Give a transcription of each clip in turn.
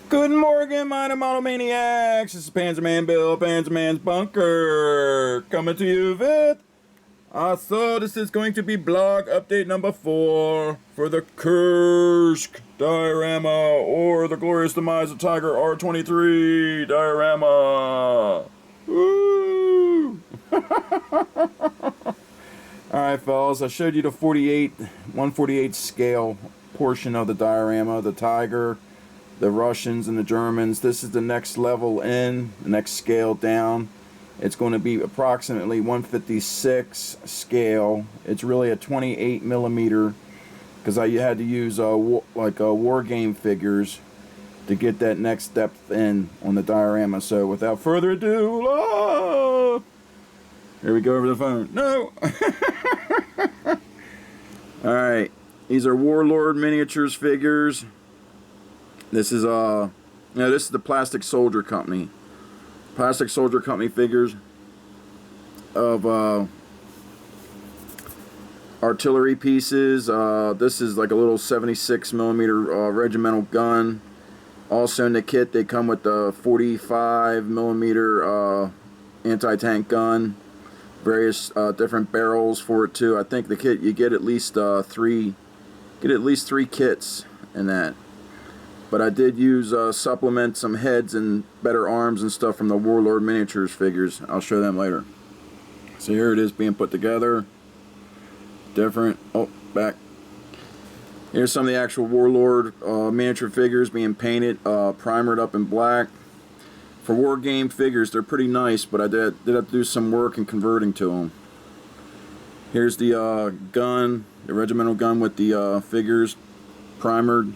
Good morning, mighty monomaniacs. This is Panzerman Bill, Panzerman's Bunker, coming to you with... So this is going to be blog update number 4 for the Kursk diorama, or the glorious demise of Tiger R23 diorama. Woo! Alright, fellas, I showed you the 148 scale portion of the diorama, the Tiger, the Russians and the Germans. This is the next level in, the next scale down. It's going to be approximately 156 scale. It's really a 28 millimeter because I had to use war game figures to get that next depth in on the diorama. So without further ado, here we go over the phone. No. All right, these are Warlord miniatures figures. This is this is the Plastic Soldier Company. Plastic Soldier Company figures of artillery pieces. This is like a little 76 millimeter regimental gun. Also in the kit they come with the 45 millimeter anti-tank gun. Various different barrels for it too. I think the kit you get at least three kits in that. But I did use supplement some heads and better arms and stuff from the Warlord miniatures figures. I'll show them later. So here it is being put together. Different. Oh, back. Here's some of the actual Warlord miniature figures being painted, primered up in black. For war game figures, they're pretty nice, but I did have to do some work in converting to them. Here's the gun, the regimental gun with the figures primered.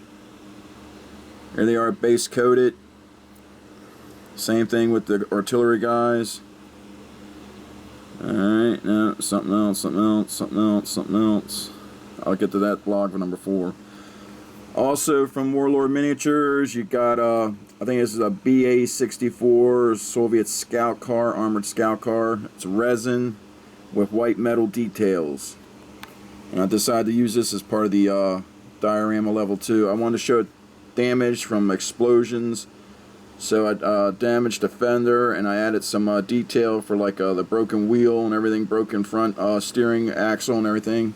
Here they are, base coated. Same thing with the artillery guys. Alright, now something else. I'll get to that blog for number 4. Also from Warlord Miniatures, you got I think this is a BA-64 Soviet scout car, armored scout car. It's resin with white metal details. And I decided to use this as part of the diorama level 2. I wanted to show it damage from explosions, so I damaged the fender and I added some detail for like the broken wheel and everything, broken front steering axle and everything.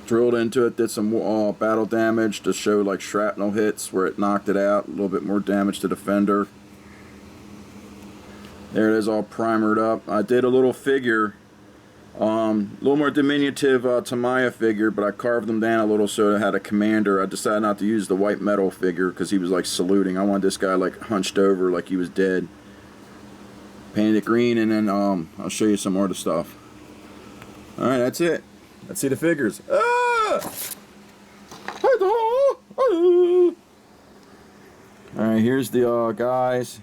Drilled into it, did some battle damage to show like shrapnel hits where it knocked it out, a little bit more damage to the fender. There it is, all primered up. I did a little figure, a little more diminutive Tamiya figure, but I carved them down a little so it had a commander. I decided not to use the white metal figure because he was like saluting. I wanted this guy like hunched over like he was dead. Painted it green, and then I'll show you some more of the stuff. Alright, that's it. Let's see the figures. Alright, here's the guys.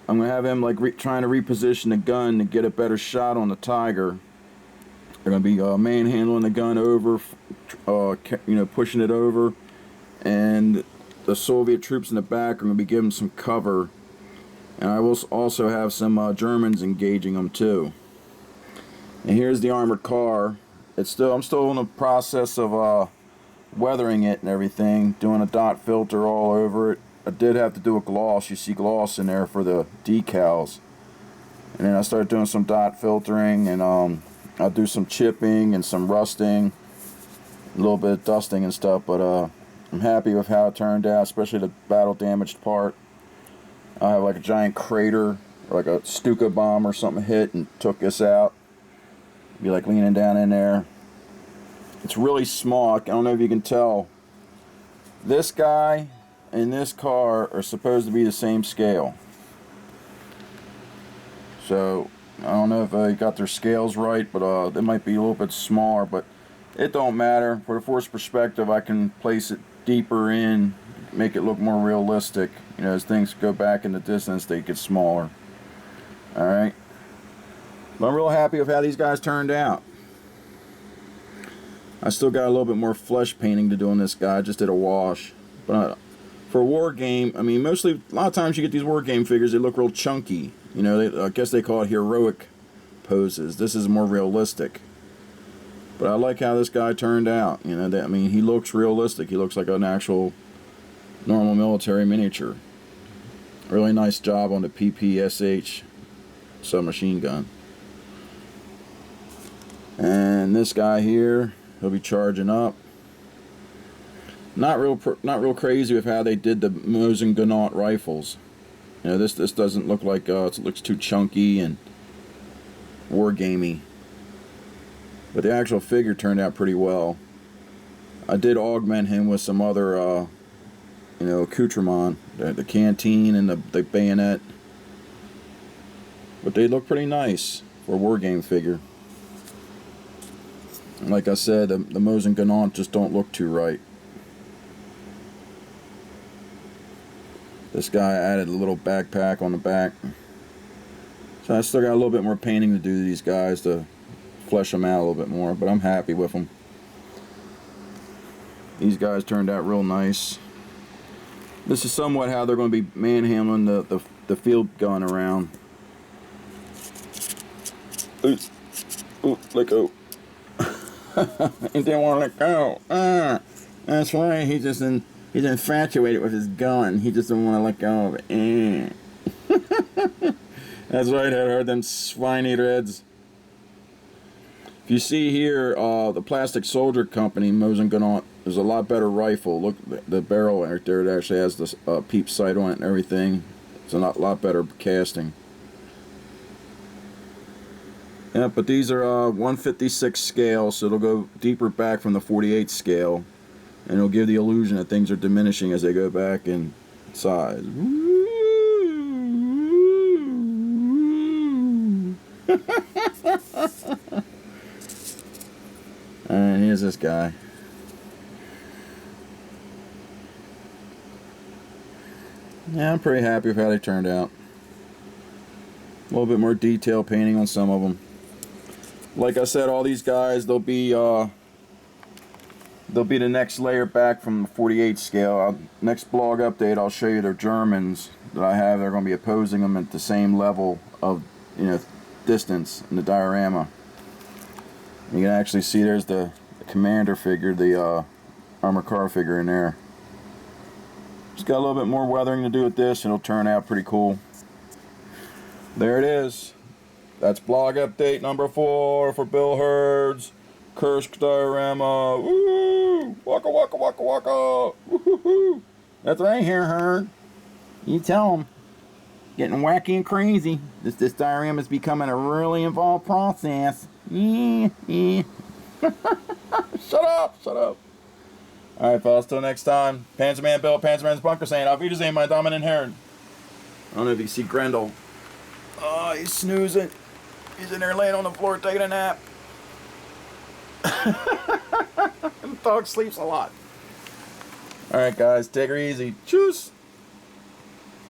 I'm going to have him like trying to reposition the gun to get a better shot on the Tiger. They're going to be manhandling the gun over, pushing it over. And the Soviet troops in the back are going to be giving some cover. And I will also have some Germans engaging them too. And here's the armored car. I'm still in the process of weathering it and everything, doing a dot filter all over it. I did have to do a gloss. You see gloss in there for the decals. And then I started doing some dot filtering, and I'll do some chipping and some rusting, a little bit of dusting and stuff, but I'm happy with how it turned out, especially the battle damaged part. I have like a giant crater, or like a Stuka bomb or something hit and took this out. Be like leaning down in there. It's really small. I don't know if you can tell. This guy and this car are supposed to be the same scale. So I don't know if I got their scales right, but they might be a little bit smaller, but it don't matter. For the force perspective, I can place it deeper in, make it look more realistic. You know, as things go back in the distance, they get smaller. Alright. But I'm real happy with how these guys turned out. I still got a little bit more flesh painting to do on this guy. I just did a wash. But for a war game, I mean, mostly, a lot of times you get these war game figures, they look real chunky. You know, I guess they call it heroic poses. This is more realistic. But I like how this guy turned out. You know, I mean, he looks realistic. He looks like an actual normal military miniature. Really nice job on the PPSH submachine gun. And this guy here, he'll be charging up. Not real crazy with how they did the Mosin-Nagant rifles. You know, this doesn't look like it looks too chunky and war gamey. But the actual figure turned out pretty well. I did augment him with some other you know, accoutrement, the canteen and the bayonet. But they look pretty nice for a war game figure. And like I said, the Mosin-Nagant just don't look too right. This guy added a little backpack on the back. So I still got a little bit more painting to do to these guys to flesh them out a little bit more, but I'm happy with them. These guys turned out real nice. This is somewhat how they're going to be manhandling the field gun around. Ooh, let go. He didn't want to let go. That's right. He's infatuated with his gun. He just doesn't want to let go of it. That's right. I heard them swine eaterheads. If you see here, the Plastic Soldier Company Mosin-Nagant is a lot better rifle. Look, the barrel right there, it actually has this peep sight on it and everything. It's a lot better casting. Yeah, but these are 1/56 scale, so it'll go deeper back from the 48 scale, and it'll give the illusion that things are diminishing as they go back in size. And here's this guy. Yeah, I'm pretty happy with how they turned out. A little bit more detail painting on some of them. Like I said, all these guys, they'll be the next layer back from the 48 scale. Next blog update, I'll show you their Germans that I have. They're going to be opposing them at the same level of, you know, distance in the diorama. You can actually see there's the commander figure, the armored car figure in there. Just got a little bit more weathering to do with this, and it'll turn out pretty cool. There it is. That's blog update number 4 for Bill Hurd's Kursk diorama. Woo! Waka waka waka waka! Woo-hoo-hoo! That's right here, Hurd. You tell him. Getting wacky and crazy. This diorama is becoming a really involved process. Yeah. Shut up! Alright, fellas, till next time. Panzerman Bill, Panzerman's Bunker saying, Auf Wiedersehen, my dominant Herren. I don't know if you can see Grendel. Oh, he's snoozing. He's in there laying on the floor taking a nap. The dog sleeps a lot. Alright, guys, take her easy. Tschüss.